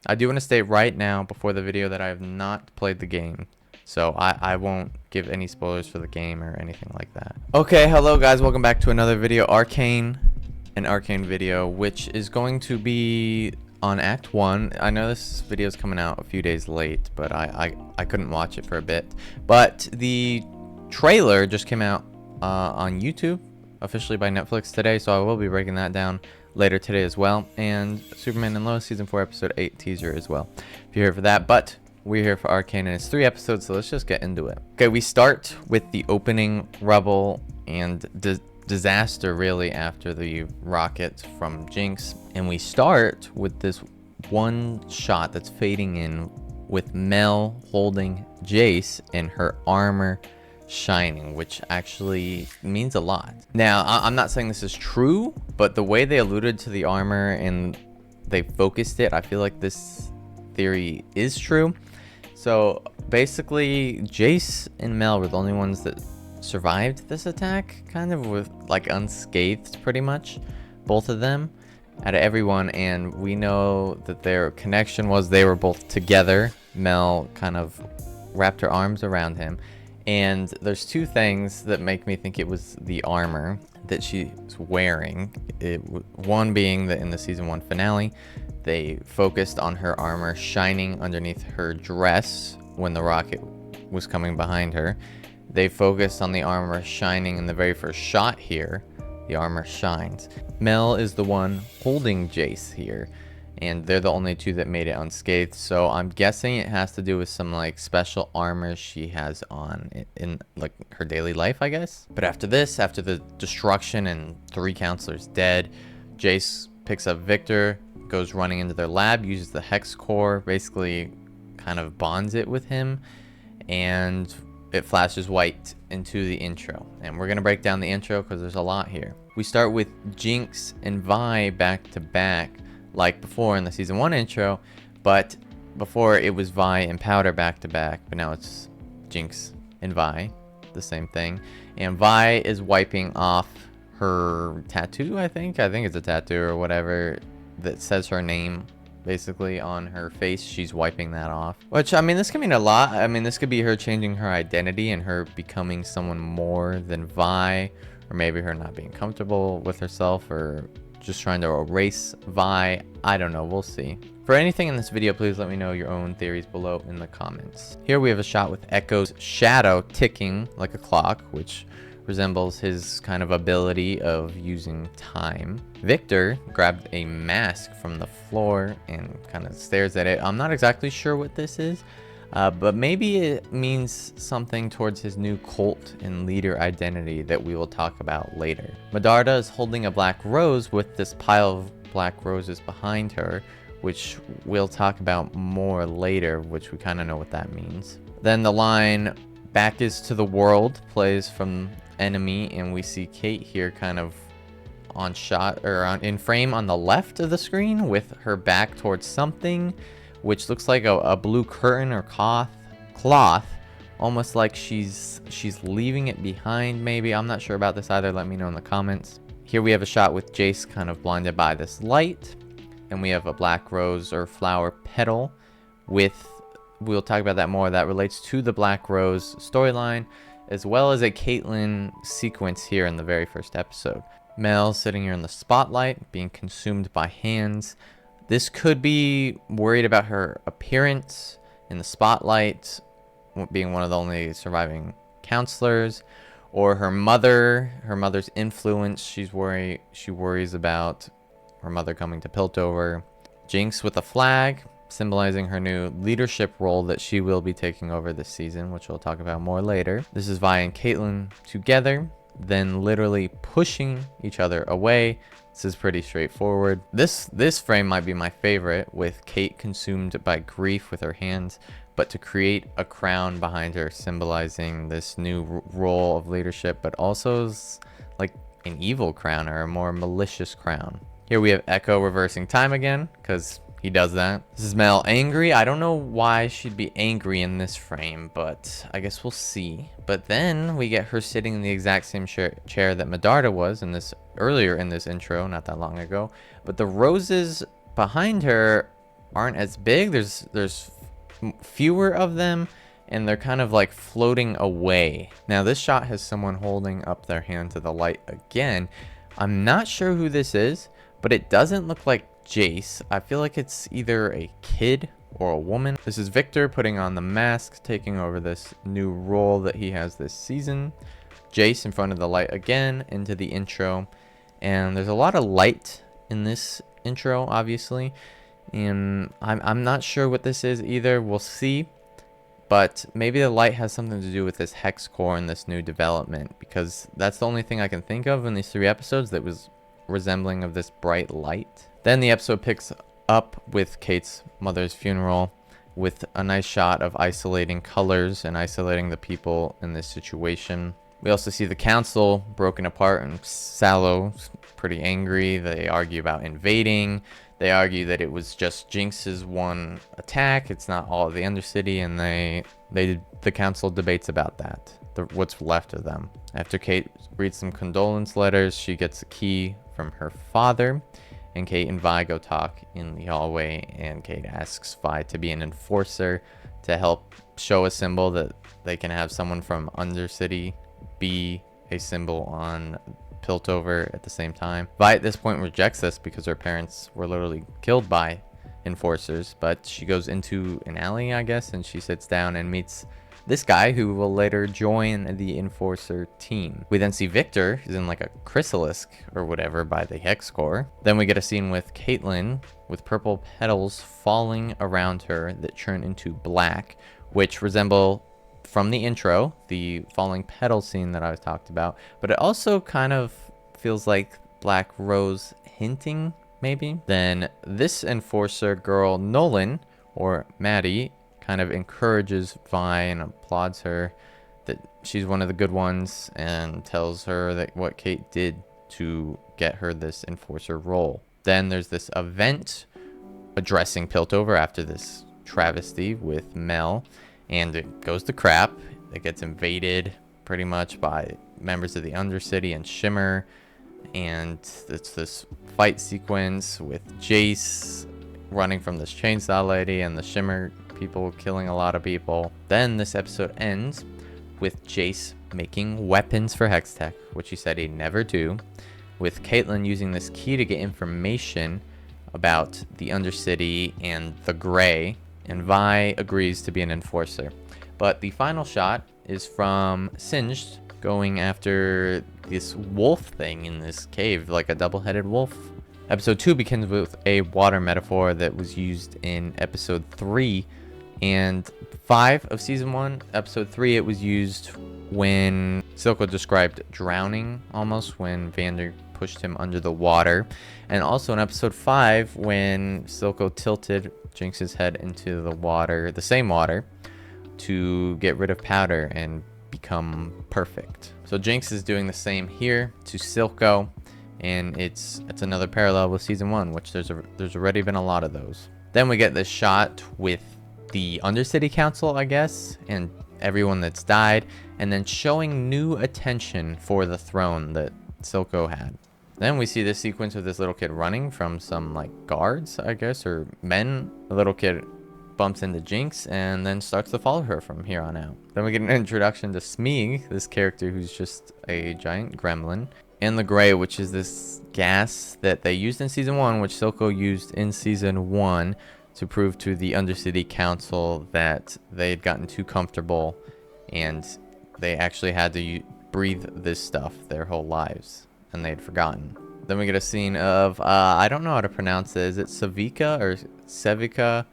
I do want to state right now before the video that I have not played the game. So I won't give any spoilers for the game or anything like that. Okay, hello guys, welcome back to another video, Arcane, an Arcane video, which is going to be on Act 1. I know this video is coming out a few days late, but I couldn't watch it for a bit. But the trailer just came out on YouTube, officially by Netflix today, so I will be breaking that down later today as well. And Superman and Lois Season 4 Episode 8 teaser as well, if you're here for that. But we're here for Arcane, and it's 3 episodes, so let's just get into it. Okay, we start with the opening rubble and disaster really after the rocket from Jinx, and we start with this one shot that's fading in with Mel holding Jace and her armor shining, which actually means a lot. Now, I'm not saying this is true, but the way they alluded to the armor and they focused it, I feel like this theory is true. So basically, Jace and Mel were the only ones that survived this attack, kind of with like unscathed pretty much, both of them out of everyone. And we know that their connection was they were both together. Mel kind of wrapped her arms around him. And there's two things that make me think it was the armor that she's wearing. One being that in the season 1 finale, they focused on her armor shining underneath her dress when the rocket was coming behind her. They focused on the armor shining in the very first shot here. The armor shines. Mel is the one holding Jace here, and they're the only two that made it unscathed. So I'm guessing it has to do with some like special armor she has on in like her daily life, I guess. But after this, after the destruction and 3 counselors dead, Jace picks up Victor, goes running into their lab, uses the hex core, basically kind of bonds it with him, and it flashes white into the intro. And we're gonna break down the intro because there's a lot here. We start with Jinx and Vi back to back, like before in the season 1 intro, but before it was Vi and Powder back to back, but now it's Jinx and Vi, the same thing. And Vi is wiping off her tattoo, I think it's a tattoo or whatever that says her name basically on her face. She's wiping that off, which, I mean, this could mean a lot. I mean, this could be her changing her identity and her becoming someone more than Vi, or maybe her not being comfortable with herself, or just trying to erase Vi. I don't know, we'll see. For anything in this video, please let me know your own theories below in the comments. Here we have a shot with Echo's shadow ticking like a clock, which resembles his kind of ability of using time. Victor grabbed a mask from the floor and kind of stares at it. I'm not exactly sure what this is, but maybe it means something towards his new cult and leader identity that we will talk about later. Medarda is holding a black rose with this pile of black roses behind her, which we'll talk about more later, which we kind of know what that means. Then the line, "Back is to the world," plays from Enemy, and we see Kate here kind of on shot, or in frame on the left of the screen with her back towards something, which looks like a blue curtain or cloth, almost like she's leaving it behind maybe. I'm not sure about this either, let me know in the comments. Here we have a shot with Jace kind of blinded by this light, and we have a black rose or flower petal with, we'll talk about that more, that relates to the Black Rose storyline, as well as a Caitlyn sequence here in the very first episode. Mel sitting here in the spotlight, being consumed by hands. This could be worried about her appearance in the spotlight, being one of the only surviving counselors, or her mother's influence. She worries about her mother coming to Piltover. Jinx with a flag, symbolizing her new leadership role that she will be taking over this season, which we'll talk about more later. This is Vi and Caitlyn together, then literally pushing each other away. This is pretty straightforward. This frame might be my favorite, with Kate consumed by grief with her hands, but to create a crown behind her, symbolizing this new role of leadership, but also like an evil crown or a more malicious crown. Here we have Echo reversing time again, because he does that. This is Mel angry. I don't know why she'd be angry in this frame, but I guess we'll see. But then we get her sitting in the exact same chair that Medarda was in this earlier in this intro, not that long ago. But the roses behind her aren't as big. There's fewer of them, and they're kind of like floating away. Now this shot has someone holding up their hand to the light again. I'm not sure who this is, but it doesn't look like Jace. I feel like it's either a kid or a woman. This is Victor putting on the mask, taking over this new role that he has this season. Jace in front of the light again into the intro, and there's a lot of light in this intro, obviously, and I'm not sure what this is either. We'll see, but maybe the light has something to do with this hex core and this new development, because that's the only thing I can think of in these 3 episodes that was resembling of this bright light. Then the episode picks up with Kate's mother's funeral, with a nice shot of isolating colors and isolating the people in this situation. We also see the council broken apart, and Sallow's pretty angry. They argue about invading. They argue that it was just Jinx's one attack. It's not all of the Undercity, and the council debates about that. What's left of them. After Kate reads some condolence letters, she gets a key from her father, and Kate and Vi go talk in the hallway, and Kate asks Vi to be an enforcer to help show a symbol that they can have someone from Undercity be a symbol on Piltover at the same time. Vi at this point rejects this because her parents were literally killed by enforcers, but she goes into an alley, I guess, and she sits down and meets this guy who will later join the enforcer team. We then see Victor, who's in like a chrysalis or whatever by the hex core. Then we get a scene with Caitlyn with purple petals falling around her that turn into black, which resemble from the intro, the falling petal scene that I was talked about, but it also kind of feels like Black Rose hinting, maybe. Then this enforcer girl, Nolan, or Maddie, kind of encourages Vi and applauds her that she's one of the good ones, and tells her that what Kate did to get her this enforcer role. Then there's this event addressing Piltover after this travesty with Mel, and it goes to crap. It gets invaded pretty much by members of the Undercity and Shimmer, and it's this fight sequence with Jace running from this chainsaw lady and the Shimmer people killing a lot of people. Then this episode ends with Jace making weapons for Hextech, which he said he'd never do, with Caitlyn using this key to get information about the Undercity and the Grey, and Vi agrees to be an enforcer. But the final shot is from Singed going after this wolf thing in this cave, like a double-headed wolf. Episode 2 begins with a water metaphor that was used in episode 3 and 5 of season 1. Episode 3, it was used when Silco described drowning, almost, when Vander pushed him under the water. And also in episode 5, when Silco tilted Jinx's head into the water, the same water, to get rid of powder and become perfect. So Jinx is doing the same here to Silco, and it's another parallel with season 1, which there's already been a lot of those. Then we get this shot with the Undercity Council, I guess, and everyone that's died, and then showing new attention for the throne that Silco had. Then we see this sequence of this little kid running from some like guards, I guess, or men. The little kid bumps into Jinx and then starts to follow her from here on out. Then we get an introduction to Smeeg, this character who's just a giant gremlin, and the Grey, which is this gas that they used in season 1, which Silco used in season 1 to prove to the Undercity Council that they had gotten too comfortable and they actually had to breathe this stuff their whole lives, and they'd forgotten. Then we get a scene of, I don't know how to pronounce it. Is it Savika or Sevica?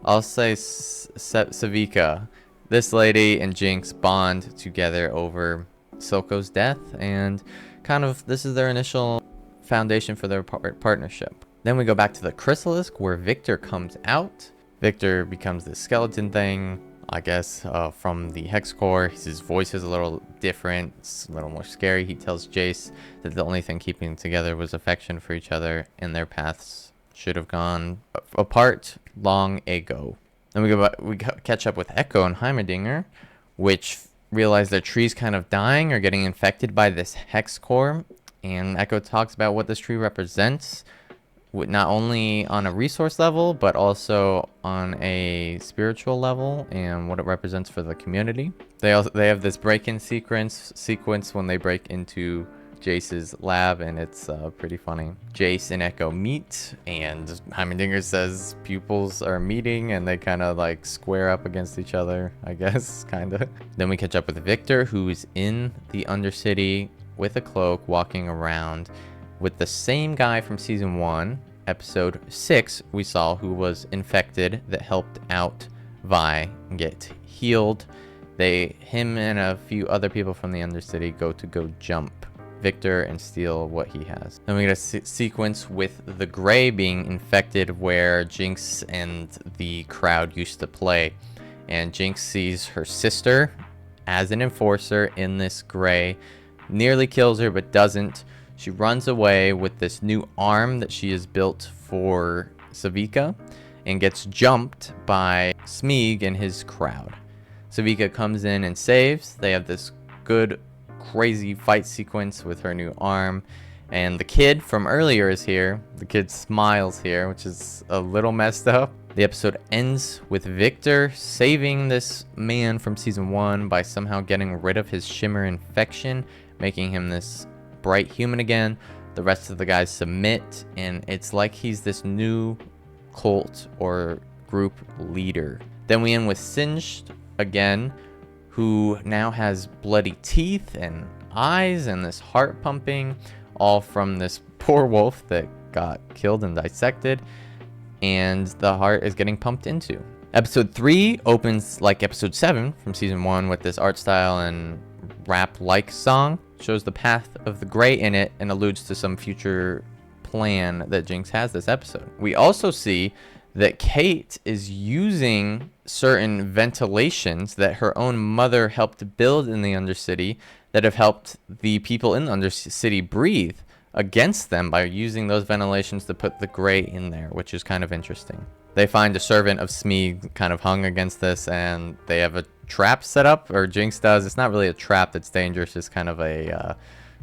I'll say Savika. This lady and Jinx bond together over Silco's death, and kind of this is their initial foundation for their partnership. Then we go back to the chrysalis where Victor comes out. Victor becomes this skeleton thing, I guess, from the hex core. His voice is a little different. It's a little more scary. He tells Jace that the only thing keeping them together was affection for each other, and their paths should have gone apart long ago. Then we catch up with Echo and Heimerdinger, which realize their tree's kind of dying or getting infected by this hex core. And Echo talks about what this tree represents. not only on a resource level, but also on a spiritual level and what it represents for the community. They have this break-in sequence when they break into Jace's lab, and it's pretty funny. Jace and Echo meet, and Heimerdinger says pupils are meeting, and they kind of like square up against each other, I guess, kind of. Then we catch up with Victor, who's in the Undercity with a cloak, walking around with the same guy from season 1, episode 6, we saw, who was infected, that helped out Vi get healed. Him and a few other people from the Undercity go jump Victor and steal what he has. Then we get a sequence with the Gray being infected, where Jinx and the crowd used to play. And Jinx sees her sister as an enforcer in this Gray, nearly kills her but doesn't. She runs away with this new arm that she has built for Savika and gets jumped by Smeeg and his crowd. Savika comes in and saves. They have this good, crazy fight sequence with her new arm. And the kid from earlier is here. The kid smiles here, which is a little messed up. The episode ends with Victor saving this man from season 1 by somehow getting rid of his shimmer infection, making him this bright human again. The rest of the guys submit, and it's like he's this new cult or group leader. Then we end with Singed again, who now has bloody teeth and eyes and this heart pumping, all from this poor wolf that got killed and dissected, and the heart is getting pumped into. Episode 3 opens like episode 7 from season 1 with this art style and rap-like song. Shows the path of the Gray in it and alludes to some future plan that Jinx has this episode. We also see that Kate is using certain ventilations that her own mother helped build in the Undercity that have helped the people in the Undercity breathe against them by using those ventilations to put the Gray in there, which is kind of interesting. They find a servant of Smeeg kind of hung against this, and they have a trap set up, or Jinx does. It's not really a trap that's dangerous, it's kind of a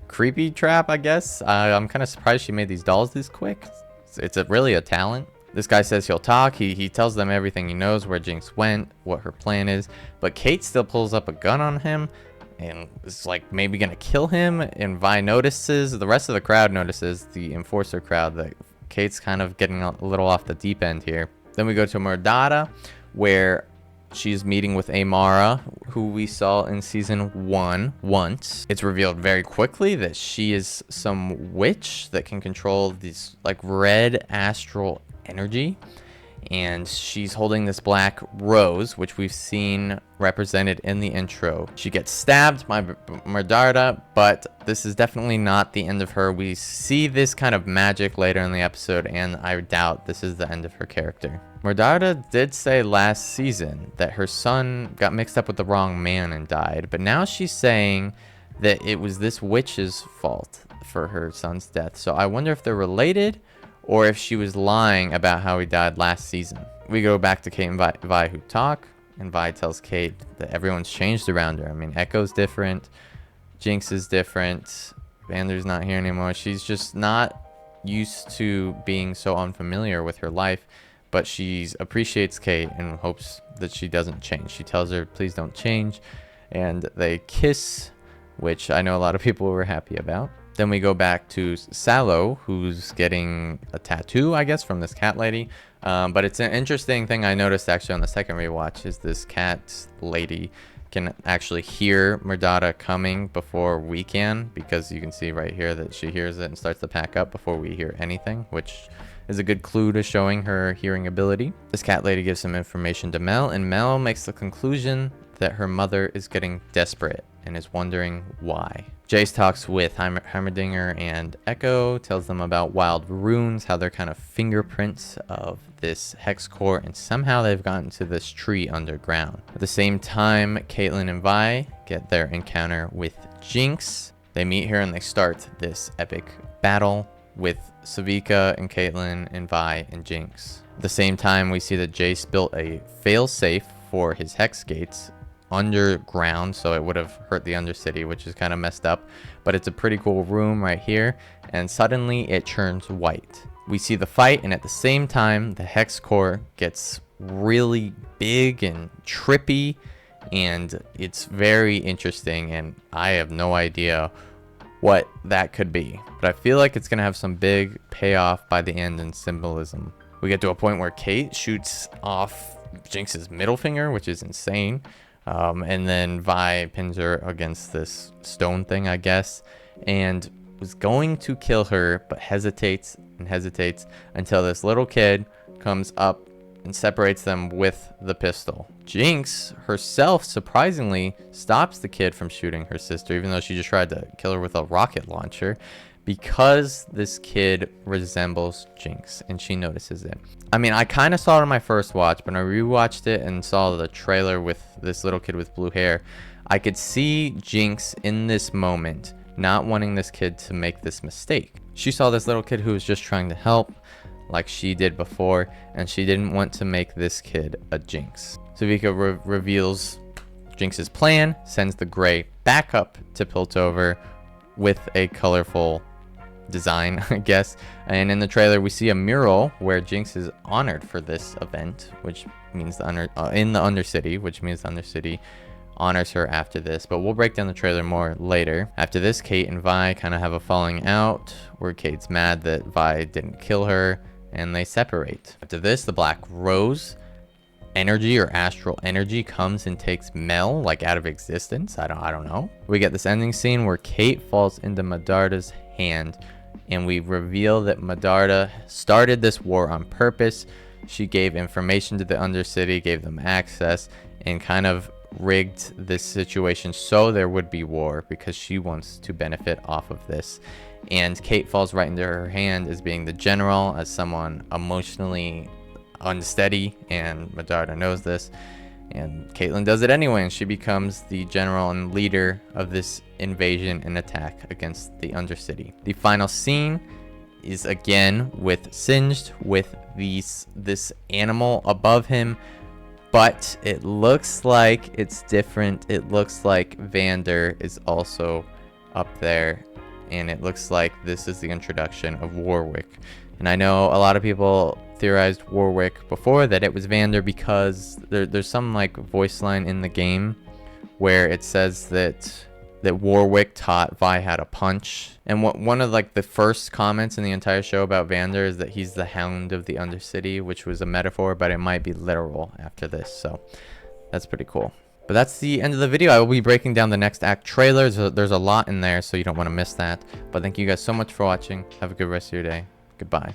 creepy trap, I guess. I'm kind of surprised she made these dolls this quick. It's really a talent. This guy says he'll talk. He tells them everything he knows, where Jinx went, what her plan is, but Kate still pulls up a gun on him and is like maybe gonna kill him, and Vi notices, the rest of the crowd notices, the enforcer crowd, that Kate's kind of getting a little off the deep end here. Then we go to Murdata, where she's meeting with Amara, who we saw in season 1 once. It's revealed very quickly that she is some witch that can control this like red astral energy, and she's holding this black rose, which we've seen represented in the intro. She gets stabbed by Murdata, but this is definitely not the end of her. We see this kind of magic later in the episode, and I doubt this is the end of her character. Murdata did say last season that her son got mixed up with the wrong man and died, but now she's saying that it was this witch's fault for her son's death. So I wonder if they're related, or if she was lying about how he died last season. We go back to Kate and Vi who talk, and Vi tells Kate that everyone's changed around her. I mean, Echo's different, Jinx is different, Vander's not here anymore. She's just not used to being so unfamiliar with her life, but she appreciates Kate and hopes that she doesn't change. She tells her, please don't change, and they kiss, which I know a lot of people were happy about. Then we go back to Sallow, who's getting a tattoo, I guess, from this cat lady. But it's an interesting thing I noticed actually on the second rewatch is this cat lady can actually hear Murdata coming before we can, because you can see right here that she hears it and starts to pack up before we hear anything, which is a good clue to showing her hearing ability. This cat lady gives some information to Mel, and Mel makes the conclusion that her mother is getting desperate and is wondering why. Jace talks with Heimerdinger and Echo, tells them about wild runes, how they're kind of fingerprints of this hex core, and somehow they've gotten to this tree underground. At the same time, Caitlyn and Vi get their encounter with Jinx. They meet here and they start this epic battle with Savika and Caitlyn and Vi and Jinx. At the same time, we see that Jace built a failsafe for his hex gates underground, so it would have hurt the Undercity, which is kind of messed up, but it's a pretty cool room right here, and suddenly it turns white. we see the fight, and at the same time, the hex core gets really big and trippy, and it's very interesting, and I have no idea what that could be, but I feel like it's gonna have some big payoff by the end and symbolism. We get to a point where Kate shoots off Jinx's middle finger, which is insane, and then Vi pins her against this stone thing, I guess, and was going to kill her, but hesitates and hesitates until this little kid comes up and separates them with the pistol. Jinx herself surprisingly stops the kid from shooting her sister, even though she just tried to kill her with a rocket launcher, because this kid resembles Jinx and she notices it. I mean, I kind of saw it on my first watch, but when I rewatched it and saw the trailer with this little kid with blue hair, I could see Jinx in this moment not wanting this kid to make this mistake. She saw this little kid who was just trying to help, like she did before, and she didn't want to make this kid a Jinx. So Vika reveals Jinx's plan, sends the gray back up to Piltover with a colorful design, I guess. And in the trailer, we see a mural where Jinx is honored for this event, which means in the Undercity, which means the Undercity honors her after this, but we'll break down the trailer more later. After this, Kate and Vi kind of have a falling out where Kate's mad that Vi didn't kill her, and they separate. After this, the Black Rose energy or astral energy comes and takes Mel like out of existence. I don't know. We get this ending scene where Kate falls into Medarda's hand, and we reveal that Medarda started this war on purpose. She gave information to the Undercity, gave them access, and kind of rigged this situation so there would be war because she wants to benefit off of this. And Kate falls right into her hand as being the general, as someone emotionally unsteady, and Medarda knows this, and Caitlyn does it anyway, and she becomes the general and leader of this invasion and attack against the Undercity. The final scene is again with Singed with this animal above him, but it looks like it's different. It looks like Vander is also up there, and it looks like this is the introduction of Warwick. And I know a lot of people theorized Warwick before that it was Vander because there's some like voice line in the game where it says that Warwick taught Vi how to punch. And one of like the first comments in the entire show about Vander is that he's the Hound of the Undercity, which was a metaphor, but it might be literal after this. So that's pretty cool. But that's the end of the video. I will be breaking down the next act trailers. There's a lot in there, so you don't want to miss that. But thank you guys so much for watching. Have a good rest of your day. Goodbye.